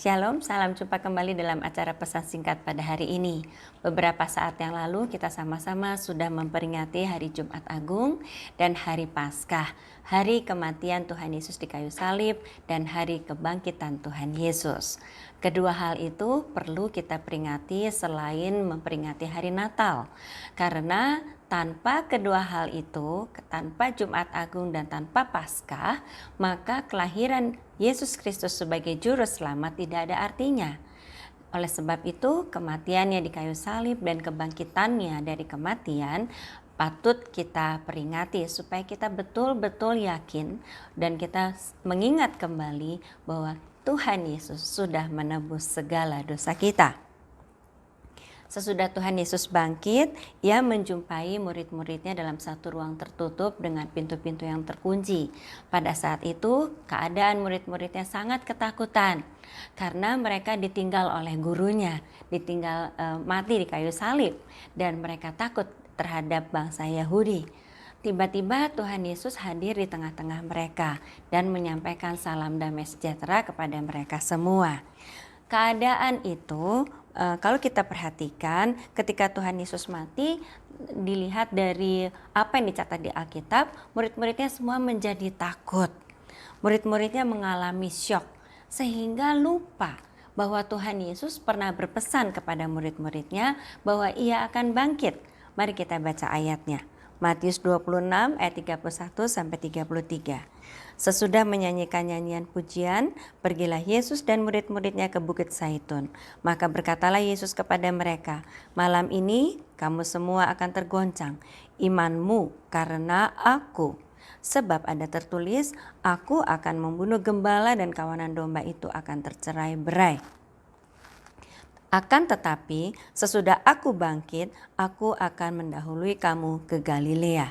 Shalom, salam jumpa kembali dalam acara pesan singkat pada hari ini. Beberapa saat yang lalu kita sama-sama sudah memperingati hari Jumat Agung dan hari Paskah, hari kematian Tuhan Yesus di kayu salib dan hari kebangkitan Tuhan Yesus. Kedua hal itu perlu kita peringati selain memperingati hari Natal. Karena tanpa kedua hal itu, tanpa Jumat Agung dan tanpa Paskah, maka kelahiran Yesus Kristus sebagai juru selamat tidak ada artinya. Oleh sebab itu, kematiannya di kayu salib dan kebangkitannya dari kematian patut kita peringati supaya kita betul-betul yakin dan kita mengingat kembali bahwa Tuhan Yesus sudah menebus segala dosa kita. Sesudah Tuhan Yesus bangkit, ia menjumpai murid-muridnya dalam satu ruang tertutup dengan pintu-pintu yang terkunci. Pada saat itu, keadaan murid-muridnya sangat ketakutan karena mereka ditinggal oleh gurunya, ditinggal mati di kayu salib, dan mereka takut terhadap bangsa Yahudi. Tiba-tiba Tuhan Yesus hadir di tengah-tengah mereka dan menyampaikan salam damai sejahtera kepada mereka semua. Keadaan itu kalau kita perhatikan ketika Tuhan Yesus mati, dilihat dari apa yang dicatat di Alkitab, murid-muridnya semua menjadi takut. Murid-muridnya mengalami syok sehingga lupa bahwa Tuhan Yesus pernah berpesan kepada murid-muridnya bahwa ia akan bangkit. Mari kita baca ayatnya. Matius 26 ayat 31 sampai 33. Sesudah menyanyikan nyanyian pujian, pergilah Yesus dan murid-muridnya ke Bukit Zaitun. Maka berkatalah Yesus kepada mereka, "Malam ini kamu semua akan tergoncang imanmu karena aku. Sebab ada tertulis, aku akan membunuh gembala dan kawanan domba itu akan tercerai-berai. Akan tetapi sesudah aku bangkit, aku akan mendahului kamu ke Galilea."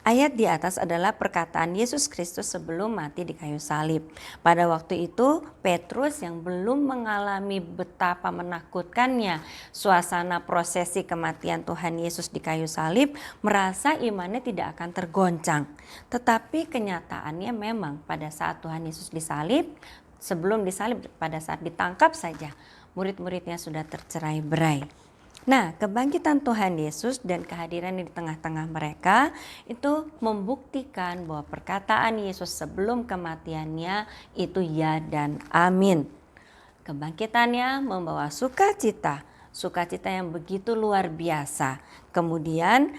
Ayat di atas adalah perkataan Yesus Kristus sebelum mati di kayu salib. Pada waktu itu Petrus yang belum mengalami betapa menakutkannya suasana prosesi kematian Tuhan Yesus di kayu salib merasa imannya tidak akan tergoncang. Tetapi kenyataannya memang pada saat Tuhan Yesus disalib, sebelum disalib pada saat ditangkap saja murid-muridnya sudah tercerai-berai. Nah, kebangkitan Tuhan Yesus dan kehadiran di tengah-tengah mereka itu membuktikan bahwa perkataan Yesus sebelum kematiannya itu ya dan amin. Kebangkitannya membawa sukacita yang begitu luar biasa. Kemudian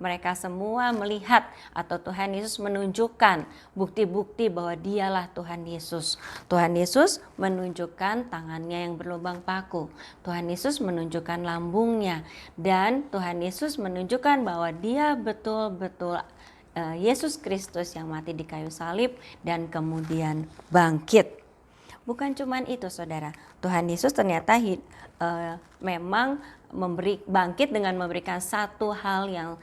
mereka semua melihat atau Tuhan Yesus menunjukkan bukti-bukti bahwa dialah Tuhan Yesus. Tuhan Yesus menunjukkan tangannya yang berlubang paku. Tuhan Yesus menunjukkan lambungnya. Dan Tuhan Yesus menunjukkan bahwa dia betul-betul Yesus Kristus yang mati di kayu salib dan kemudian bangkit. Bukan cuman itu saudara, Tuhan Yesus ternyata memang bangkit dengan memberikan satu hal yang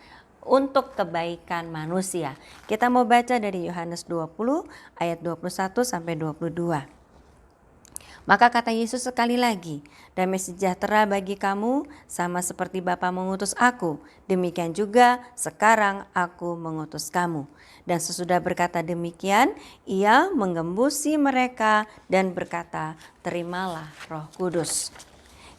untuk kebaikan manusia. Kita mau baca dari Yohanes 20 ayat 21 sampai 22. Maka kata Yesus sekali lagi, "Damai sejahtera bagi kamu, sama seperti Bapa mengutus aku, demikian juga sekarang aku mengutus kamu." Dan sesudah berkata demikian, ia menggembusi mereka dan berkata, "Terimalah Roh Kudus."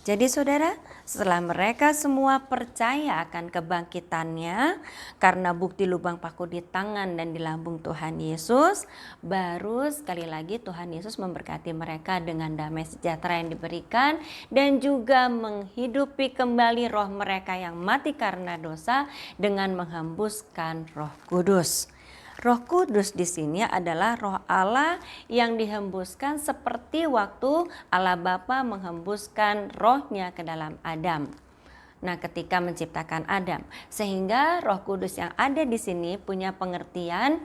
Jadi saudara, setelah mereka semua percaya akan kebangkitannya karena bukti lubang paku di tangan dan di lambung Tuhan Yesus, baru sekali lagi Tuhan Yesus memberkati mereka dengan damai sejahtera yang diberikan dan juga menghidupi kembali roh mereka yang mati karena dosa dengan menghembuskan Roh Kudus. Roh Kudus di sini adalah Roh Allah yang dihembuskan seperti waktu Allah Bapa menghembuskan rohnya ke dalam Adam. Nah, ketika menciptakan Adam, sehingga Roh Kudus yang ada di sini punya pengertian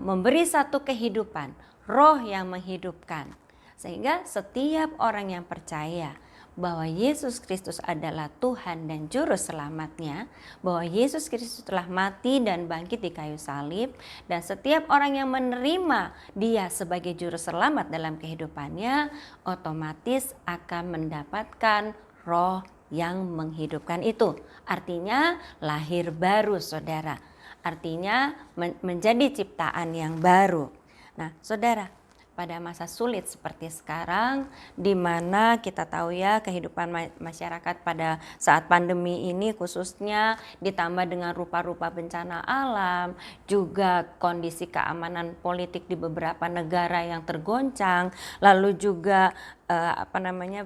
memberi satu kehidupan, roh yang menghidupkan. Sehingga setiap orang yang percaya bahwa Yesus Kristus adalah Tuhan dan Juru Selamatnya, bahwa Yesus Kristus telah mati dan bangkit di kayu salib, dan setiap orang yang menerima Dia sebagai Juru Selamat dalam kehidupannya, otomatis akan mendapatkan roh yang menghidupkan itu. Artinya lahir baru, saudara. Artinya menjadi ciptaan yang baru. Nah, saudara, pada masa sulit seperti sekarang, di mana kita tahu ya kehidupan masyarakat pada saat pandemi ini khususnya ditambah dengan rupa-rupa bencana alam, juga kondisi keamanan politik di beberapa negara yang tergoncang, lalu juga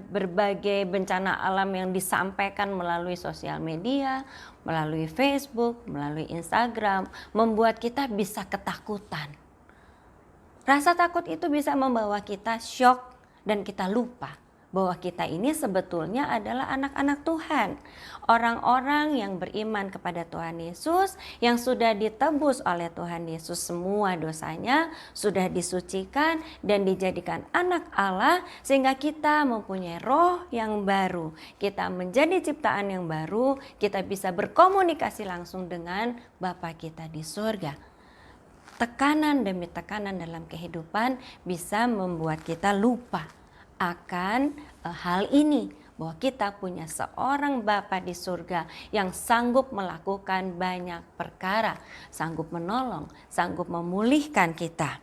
berbagai bencana alam yang disampaikan melalui sosial media, melalui Facebook, melalui Instagram, membuat kita bisa ketakutan. Rasa takut itu bisa membawa kita syok dan kita lupa bahwa kita ini sebetulnya adalah anak-anak Tuhan. Orang-orang yang beriman kepada Tuhan Yesus, yang sudah ditebus oleh Tuhan Yesus, semua dosanya sudah disucikan dan dijadikan anak Allah, sehingga kita mempunyai roh yang baru. Kita menjadi ciptaan yang baru, kita bisa berkomunikasi langsung dengan Bapa kita di surga. Tekanan demi tekanan dalam kehidupan bisa membuat kita lupa akan hal ini, bahwa kita punya seorang Bapa di surga yang sanggup melakukan banyak perkara, sanggup menolong, sanggup memulihkan kita.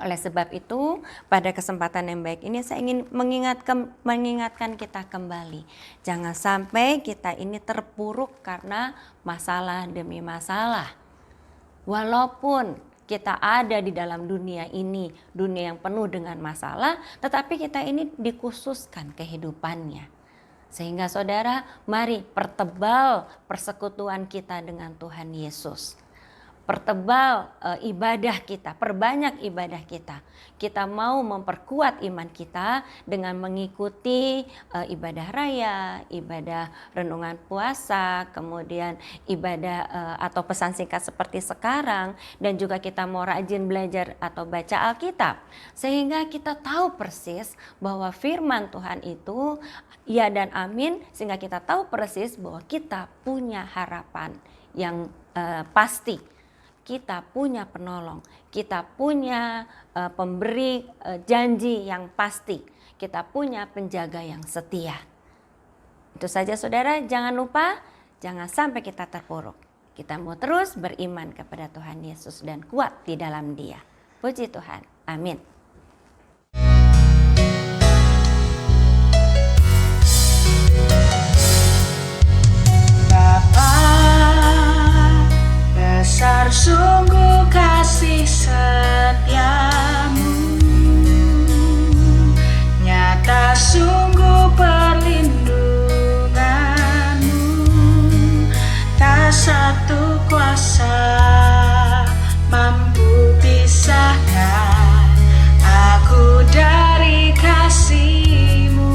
Oleh sebab itu, pada kesempatan yang baik ini saya ingin mengingatkan kita kembali. Jangan sampai kita ini terpuruk karena masalah demi masalah. Walaupun kita ada di dalam dunia ini, dunia yang penuh dengan masalah, tetapi kita ini dikhususkan kehidupannya. Sehingga saudara, mari pertebal persekutuan kita dengan Tuhan Yesus. Pertebal ibadah kita, perbanyak ibadah kita. Kita mau memperkuat iman kita dengan mengikuti ibadah raya, ibadah renungan puasa, kemudian ibadah atau pesan singkat seperti sekarang, dan juga kita mau rajin belajar atau baca Alkitab. Sehingga kita tahu persis bahwa firman Tuhan itu ya dan amin, sehingga kita tahu persis bahwa kita punya harapan yang pasti. Kita punya penolong, kita punya pemberi janji yang pasti, kita punya penjaga yang setia. Itu saja saudara, jangan lupa, jangan sampai kita terpuruk. Kita mau terus beriman kepada Tuhan Yesus dan kuat di dalam Dia. Puji Tuhan, amin. Besar sungguh kasih setiamu, nyata sungguh perlindunganmu, tak satu kuasa mampu pisahkan aku dari kasih-Mu.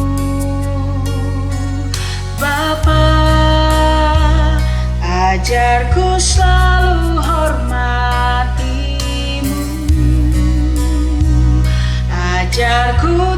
Bapa, ajarku selalu hormati-Mu, ajarku